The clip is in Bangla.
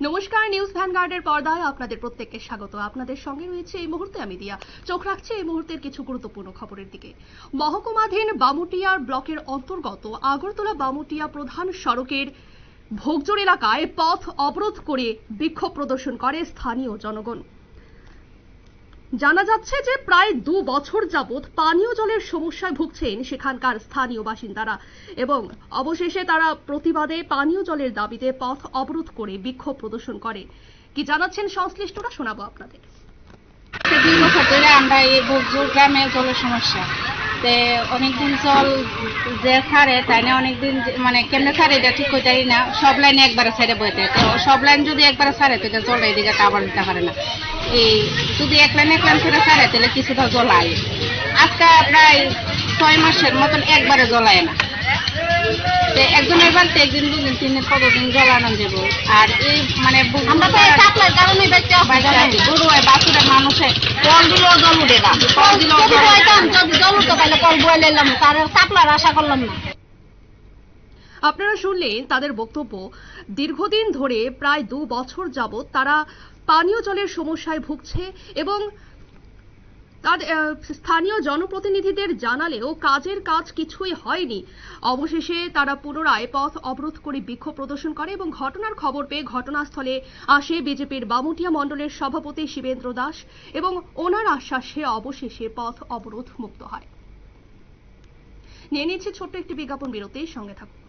নমস্কার, নিউজ ভ্যানগার্ডের পর্দায় আপনাদের প্রত্যেককে স্বাগত। আপনাদের সঙ্গে রয়েছে এই মুহূর্তে আমি দিয়া। চোখ রাখছে এই মুহূর্তের কিছু গুরুত্বপূর্ণ খবরের দিকে। মহকুমাধীন বামুটিয়ার ব্লকের অন্তর্গত আগরতলা বামুটিয়া প্রধান সড়কের ভোগজোর এলাকায় পথ অবরোধ করে বিক্ষোভ প্রদর্শন করে স্থানীয় জনগণ। জানা যাচ্ছে যে প্রায় 2 বছর যাবৎ পানীয় জলের সমস্যায় ভুগছেন সেখানকার স্থানীয় বাসিন্দারা এবং অবশেষে তারা প্রতিবাদে পানীয় জলের দাবিতে পথ অবরোধ করে বিক্ষোভ প্রদর্শন করে। কি জানাচ্ছেন সংশ্লিষ্টরা শোনাবো আপনাদের। 2 বছর ধরে আমরা এই ভোগজোর গ্রামে জলের সমস্যা অনেকদিন জল যে ছাড়ে তাই না, অনেকদিন মানে কেমনে ছাড়ে এটা ঠিক হইতে না। সব লাইনে একবারে ছেড়ে বইতে, তো সব লাইন যদি একবারে ছাড়ে তো এটা জল এদিকে আবার দিতে পারে না। এই যদি এক লাইন ছেড়ে ছাড়ে তাহলে কিছুটা জল আয়। আজকে প্রায় 6 মাসের মতন একবারে জল আয় না। একজনের বাড়িতে একদিন 2 দিন 3 দিন কতদিন জল আনন্দ যাব। আর এই মানে কারণে গরু হয় বাছুরের মানুষের কল দিলেও জল উঠে না, কল দিলেও জল উঠতে পারলে কল বয়ে নিলাম, তার সাপ্লার আশা করলাম না। আপনারা শুনলেন তাদের বক্তব্য। দীর্ঘদিন ধরে প্রায় 2 বছর যাবৎ তারা পানীয় জলের সমস্যায় ভুগছে এবং স্থানীয় জনপ্রতিনিধিদের জানালেও কাজের কাজ কিছুই হয়নি। অবশেষে তারা পুনরায় পথ অবরোধ করে বিক্ষোভ প্রদর্শন করে এবং ঘটনার খবর পেয়ে ঘটনাস্থলে আসে বিজেপির বামুটিয়া মণ্ডলের সভাপতি শিবেন্দ্র দাস এবং ওনার আশ্বাসে অবশেষে পথ অবরোধ মুক্ত হয়। নিয়ে নিচ্ছে ছোট্ট একটি বিজ্ঞাপন বিরতির সঙ্গে থাকুন।